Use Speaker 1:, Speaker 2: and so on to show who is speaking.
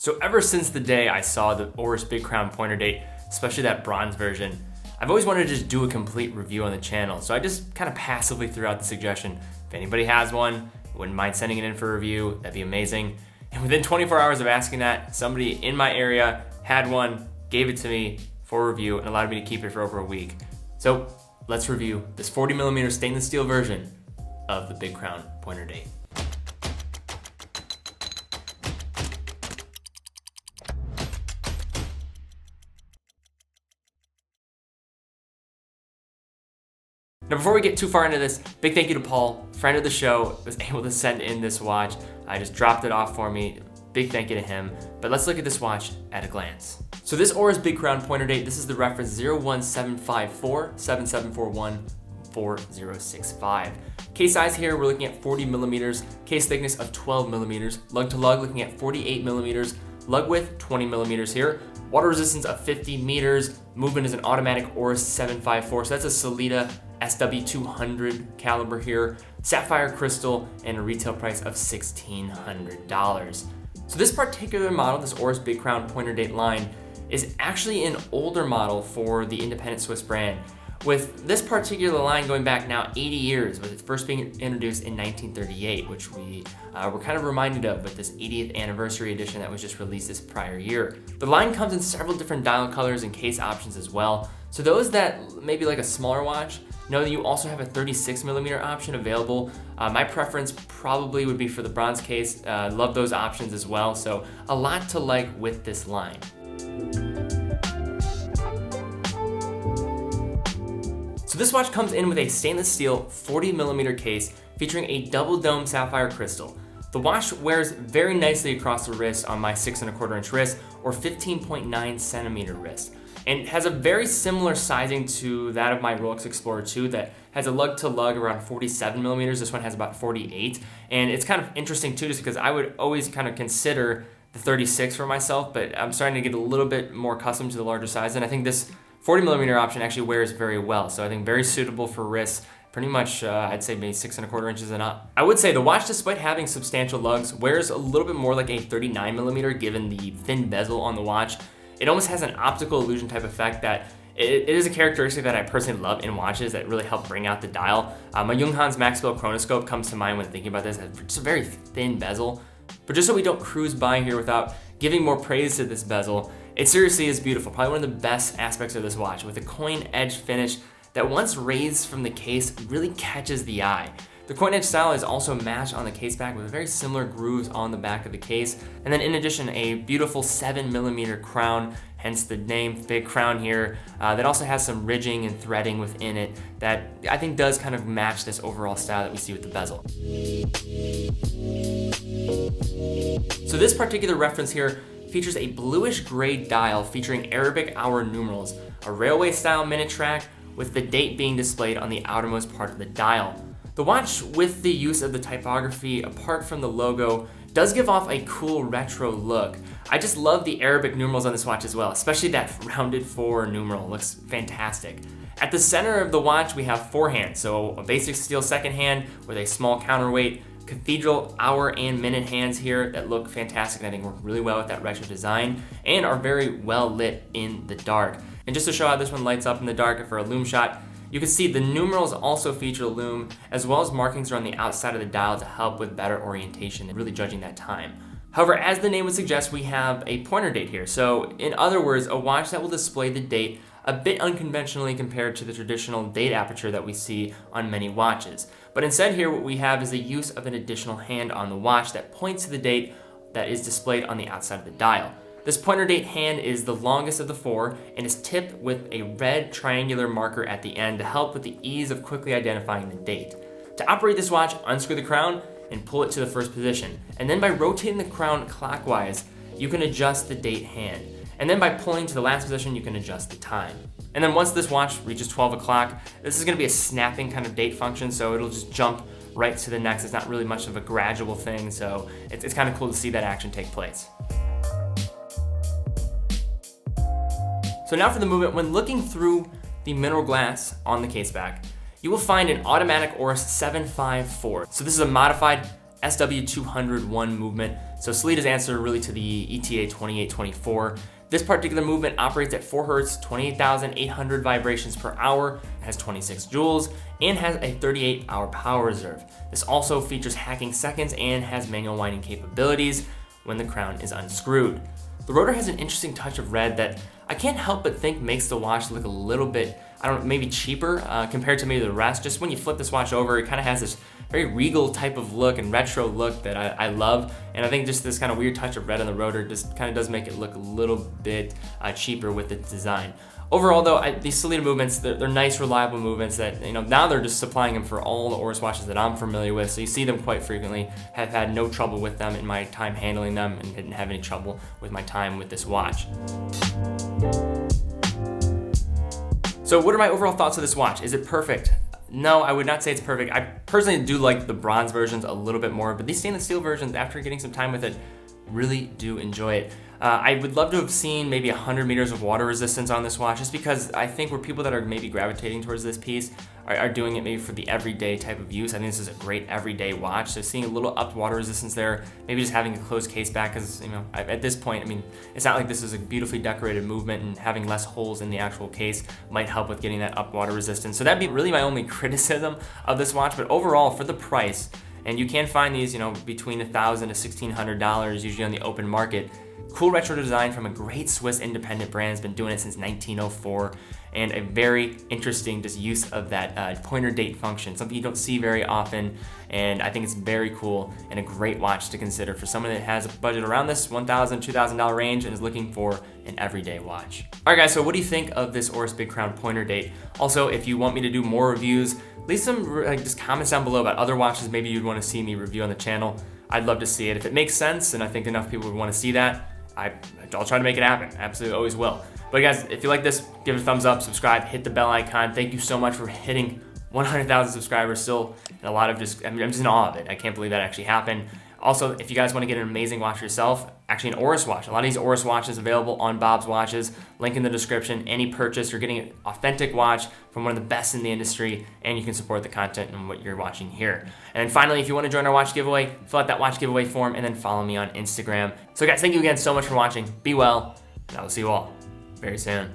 Speaker 1: So ever since the day I saw the Oris Big Crown pointer date, especially that bronze version, I've always wanted to just do a complete review on the channel. So I just kind of passively threw out the suggestion, if anybody has one, wouldn't mind sending it in for a review, that'd be amazing. And within 24 hours of asking that, somebody in my area had one, gave it to me for review, and allowed me to keep it for over a week. So let's review this 40mm stainless steel version of the Big Crown pointer date. Now before we get too far into this, big thank you to Paul, friend of the show, was able to send in this watch. I just dropped it off for me. Big thank you to him. But let's look at this watch at a glance. So this Oris Big Crown pointer date, this is the reference 01754-7741-4065. Case size here, we're looking at 40mm, case thickness of 12mm, lug to lug looking at 48mm, lug width 20mm here, water resistance of 50 meters, movement is an automatic Oris 754, so that's a Sellita SW200 caliber here, sapphire crystal, and a retail price of $1,600. So this particular model, this Oris Big Crown pointer date line, is actually an older model for the independent Swiss brand, with this particular line going back now 80 years, with it first being introduced in 1938, which we were kind of reminded of with this 80th anniversary edition that was just released this prior year. The line comes in several different dial colors and case options as well, so those that maybe like a smaller watch, know that you also have a 36mm option available. My preference probably would be for the bronze case. Love those options as well, so a lot to like with this line. So this watch comes in with a stainless steel 40mm case featuring a double dome sapphire crystal. The watch wears very nicely across the wrist on my 6¼ inch wrist or 15.9 centimeter wrist, and has a very similar sizing to that of my Rolex Explorer 2 that has a lug to lug around 47mm. This one has about 48, and it's kind of interesting too, just because I would always kind of consider the 36 for myself, but I'm starting to get a little bit more accustomed to the larger size, and I think this 40mm option actually wears very well, so I think very suitable for wrists, pretty much I'd say maybe 6¼ inches and up. I would say the watch, despite having substantial lugs, wears a little bit more like a 39mm given the thin bezel on the watch. It almost has an optical illusion type effect that it is a characteristic that I personally love in watches that really help bring out the dial. My Junghans Maxwell chronoscope comes to mind when thinking about this. It's a very thin bezel, but just so we don't cruise by here without giving more praise to this bezel, it seriously is beautiful. Probably one of the best aspects of this watch, with a coin edge finish that once raised from the case really catches the eye. The coin edge style is also matched on the case back with very similar grooves on the back of the case. And then in addition, a beautiful 7mm crown, hence the name Big Crown here, that also has some ridging and threading within it that I think does kind of match this overall style that we see with the bezel. So this particular reference here features a bluish gray dial featuring Arabic hour numerals, a railway style minute track with the date being displayed on the outermost part of the dial. The watch, with the use of the typography apart from the logo, does give off a cool retro look. I just love the Arabic numerals on this watch as well, especially that rounded 4 numeral, looks fantastic. At the center of the watch we have 4 hands, so a basic steel second hand with a small counterweight, cathedral hour and minute hands here that look fantastic and I think work really well with that retro design and are very well lit in the dark. And just to show how this one lights up in the dark for a lume shot, you can see the numerals also feature lume, as well as markings around the outside of the dial to help with better orientation and really judging that time. However, as the name would suggest, we have a pointer date here. So in other words, a watch that will display the date a bit unconventionally compared to the traditional date aperture that we see on many watches. But instead here, what we have is the use of an additional hand on the watch that points to the date that is displayed on the outside of the dial. This pointer date hand is the longest of the 4 and is tipped with a red triangular marker at the end to help with the ease of quickly identifying the date. To operate this watch, unscrew the crown and pull it to the first position. And then by rotating the crown clockwise, you can adjust the date hand. And then by pulling to the last position, you can adjust the time. And then once this watch reaches 12 o'clock, this is gonna be a snapping kind of date function, so it'll just jump right to the next. It's not really much of a gradual thing, so it's kind of cool to see that action take place. So now for the movement. When looking through the mineral glass on the case back, you will find an automatic Oris 754. So this is a modified SW201 movement. So Seleda's answer really to the ETA 2824. This particular movement operates at 4 Hz, 28,800 vibrations per hour, has 26 joules, and has a 38-hour power reserve. This also features hacking seconds and has manual winding capabilities when the crown is unscrewed. The rotor has an interesting touch of red that I can't help but think makes the watch look a little bit, I don't know, maybe cheaper compared to maybe the rest. Just when you flip this watch over, it kind of has this very regal type of look and retro look that I love. And I think just this kind of weird touch of red on the rotor just kind of does make it look a little bit cheaper with the design. Overall though, these Seleda movements, they're nice, reliable movements that, now they're just supplying them for all the Oris watches that I'm familiar with. So you see them quite frequently, have had no trouble with them in my time handling them, and didn't have any trouble with my time with this watch. So what are my overall thoughts of this watch? Is it perfect? No, I would not say it's perfect. I personally do like the bronze versions a little bit more, but these stainless steel versions, after getting some time with it, really do enjoy it. I would love to have seen maybe 100 meters of water resistance on this watch, just because I think we're people that are maybe gravitating towards this piece are doing it maybe for the everyday type of use. I think this is a great everyday watch, so seeing a little upped water resistance there, maybe just having a closed case back, because at this point, it's not like this is a beautifully decorated movement, and having less holes in the actual case might help with getting that upped water resistance. So that'd be really my only criticism of this watch. But overall, for the price, and you can find these, between $1,000 to $1,600 usually on the open market. Cool retro design from a great Swiss independent brand, has been doing it since 1904, and a very interesting just use of that pointer date function, something you don't see very often, and I think it's very cool and a great watch to consider for someone that has a budget around this $1,000, $2,000 range and is looking for an everyday watch. Alright guys, so what do you think of this Oris Big Crown pointer date? Also, if you want me to do more reviews, leave some just comments down below about other watches maybe you'd want to see me review on the channel. I'd love to see it. If it makes sense, and I think enough people would want to see that, I'll try to make it happen. Absolutely, always will. But guys, if you like this, give it a thumbs up, subscribe, hit the bell icon. Thank you so much for hitting 100,000 subscribers still, and a lot of I'm just in awe of it. I can't believe that actually happened. Also, if you guys want to get an amazing watch yourself, actually an Oris watch. A lot of these Oris watches available on Bob's Watches. Link in the description. Any purchase, you're getting an authentic watch from one of the best in the industry, and you can support the content and what you're watching here. And then finally, if you want to join our watch giveaway, fill out that watch giveaway form, and then follow me on Instagram. So guys, thank you again so much for watching. Be well, and I will see you all very soon.